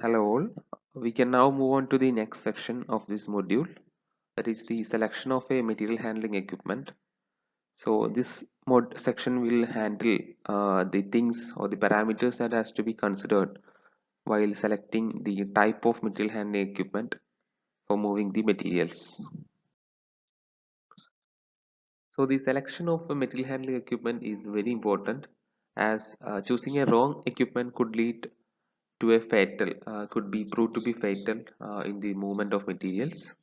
Hello all. We can now move on to the next section of this module, that is the selection of a material handling equipment. So this mod section will handle the things or the parameters that has to be considered while selecting the type of material handling equipment for moving the materials. So the selection of a material handling equipment is very important, as choosing a wrong equipment could lead to a fatal, could be proved to be fatal in the movement of materials.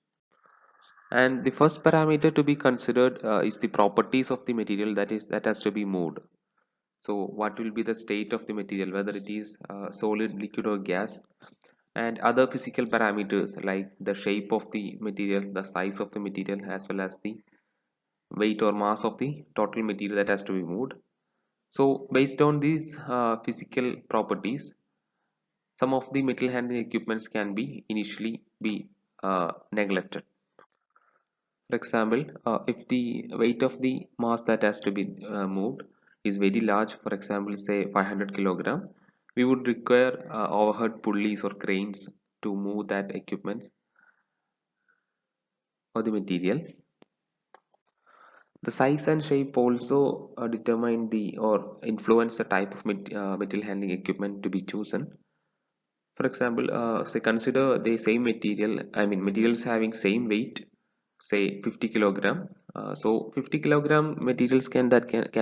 And the first parameter to be considered is the properties of the material that has to be moved. So what will be the state of the material, whether it is solid, liquid or gas, and other physical parameters like the shape of the material, the size of the material, as well as the weight or mass of the total material that has to be moved. So based on these physical properties, some of the material handling equipments can be initially be neglected. For example, if the weight of the mass that has to be moved is very large, for example, say 500 kilogram, we would require overhead pulleys or cranes to move that equipment or the material. The size and shape also determine the or influence the type of material handling equipment to be chosen. For example, say consider the same material, I mean materials having same weight, say 50 kilogram. So 50 kilogram materials can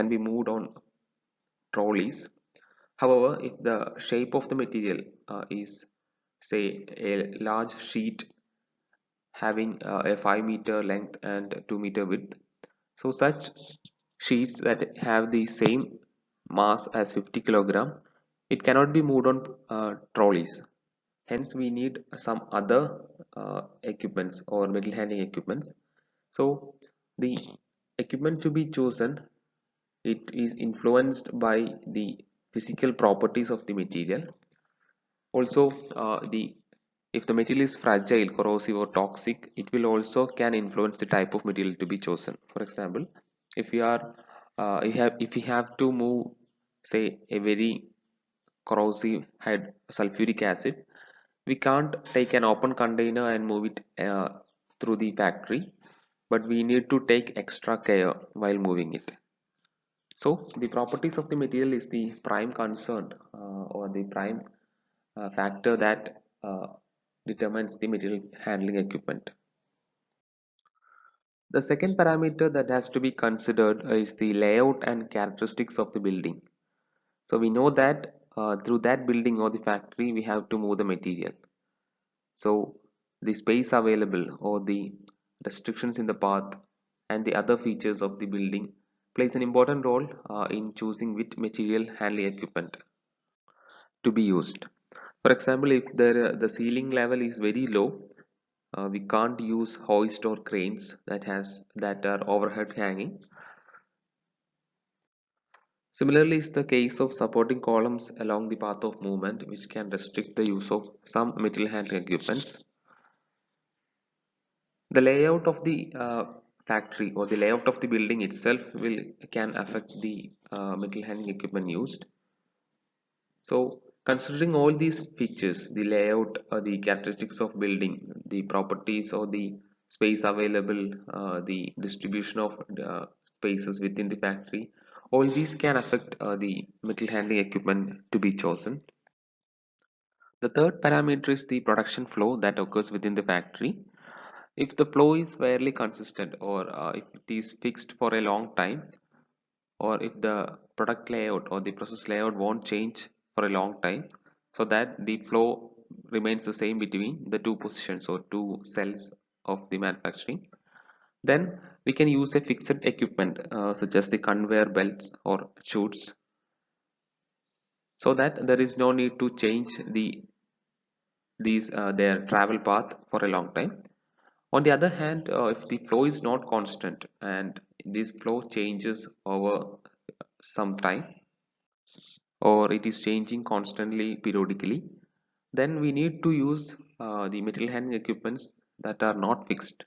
be moved on trolleys. However, if the shape of the material is say a large sheet having a 5-meter length and 2-meter width, so such sheets that have the same mass as 50 kilogram, it cannot be moved on trolleys. Hence we need some other equipments or metal handling equipments. So the equipment to be chosen, it is influenced by the physical properties of the material. Also the if the material is fragile, corrosive or toxic, it will also can influence the type of material to be chosen. For example, if we are if we have to move say a very corrosive sulfuric acid, we can't take an open container and move it through the factory, but we need to take extra care while moving it. So the properties of the material is the prime concern or the prime factor that determines the material handling equipment. The second parameter that has to be considered is the layout and characteristics of the building. So we know that through that building or the factory we have to move the material. So the space available or the restrictions in the path and the other features of the building plays an important role in choosing which material handling equipment to be used. For example, if the ceiling level is very low, we can't use hoist or cranes that are overhead hanging. Similarly is the case of supporting columns along the path of movement, which can restrict the use of some material handling equipment. The layout of the factory or the layout of the building itself can affect the material handling equipment used. So considering all these features, the layout, the characteristics of building, the properties or the space available, the distribution of spaces within the factory, all these can affect the material handling equipment to be chosen. The third parameter is the production flow that occurs within the factory. If the flow is fairly consistent or if it is fixed for a long time, or if the product layout or the process layout won't change for a long time, so that the flow remains the same between the two positions or two cells of the manufacturing, then we can use a fixed equipment such as the conveyor belts or chutes, so that there is no need to change their travel path for a long time. On the other hand, if the flow is not constant and this flow changes over some time, or it is changing constantly periodically, then we need to use the material handling equipments that are not fixed.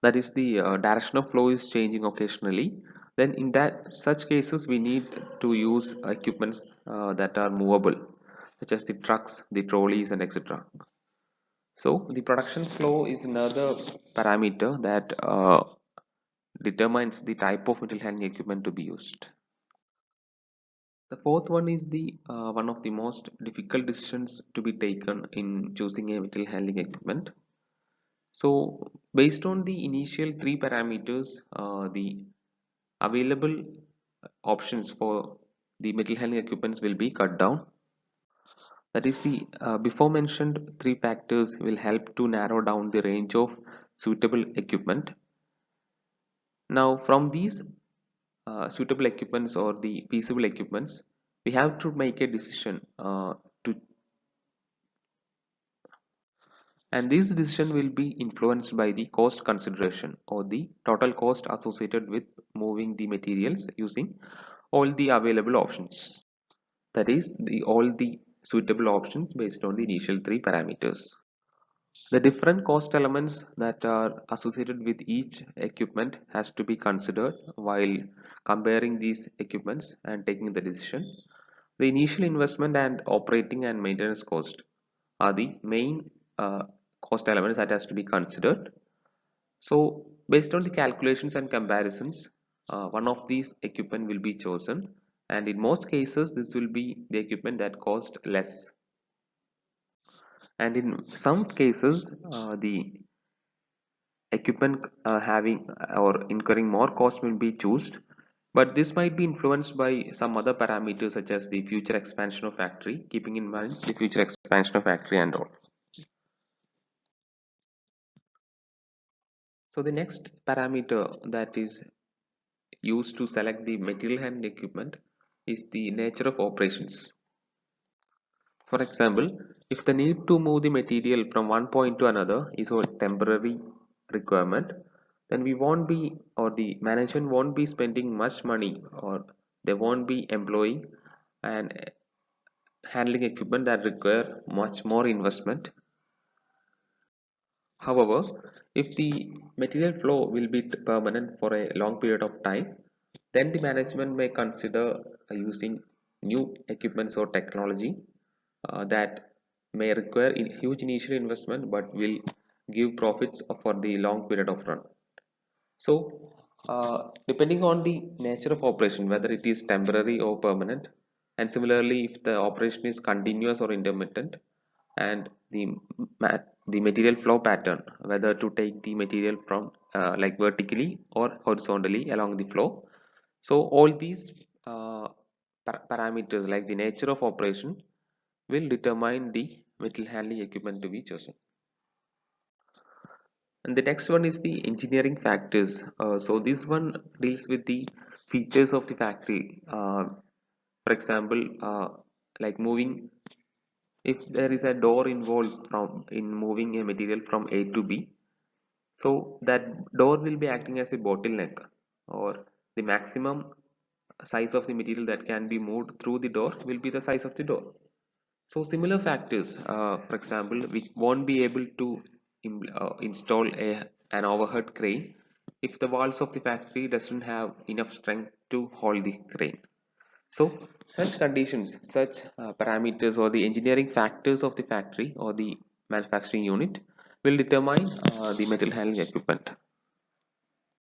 That is, the direction of flow is changing occasionally. Then in that such cases we need to use equipments that are movable. such as the trucks, the trolleys, and etc. So the production flow is another parameter that determines the type of material handling equipment to be used. The fourth one is the one of the most difficult decisions to be taken in choosing a material handling equipment. So based on the initial three parameters, the available options for the material handling equipments will be cut down. That is, the before mentioned three factors will help to narrow down the range of suitable equipment. Now from these suitable equipments or the feasible equipments, we have to make a decision to and this decision will be influenced by the cost consideration or the total cost associated with moving the materials using all the available options. That is, all the suitable options based on the initial three parameters. The different cost elements that are associated with each equipment has to be considered while comparing these equipments and taking the decision. The initial investment and operating and maintenance cost are the main cost elements that has to be considered. So based on the calculations and comparisons, one of these equipment will be chosen, and in most cases this will be the equipment that cost less, and in some cases the equipment having or incurring more cost will be chosen, but this might be influenced by some other parameters such as the future expansion of factory, keeping in mind the future expansion of factory and all. So the next parameter that is used to select the material handling equipment is the nature of operations. For example, if the need to move the material from one point to another is a temporary requirement, then we won't be or the management won't be spending much money, or they won't be employing and handling equipment that require much more investment. However, if the material flow will be permanent for a long period of time, then the management may consider using new equipments or technology that may require huge initial investment but will give profits for the long period of run. So, depending on the nature of operation, whether it is temporary or permanent, and similarly, if the operation is continuous or intermittent, and the material flow pattern, whether to take the material from like vertically or horizontally along the flow. So all these parameters like the nature of operation will determine the material handling equipment to be chosen. And the next one is the engineering factors. So this one deals with the features of the factory. For example, like moving, if there is a door involved from in moving a material from A to B, so that door will be acting as a bottleneck, or the maximum size of the material that can be moved through the door will be the size of the door. So similar factors, for example, we won't be able to install an overhead crane if the walls of the factory doesn't have enough strength to hold the crane. So such conditions, such parameters or the engineering factors of the factory or the manufacturing unit will determine the material handling equipment.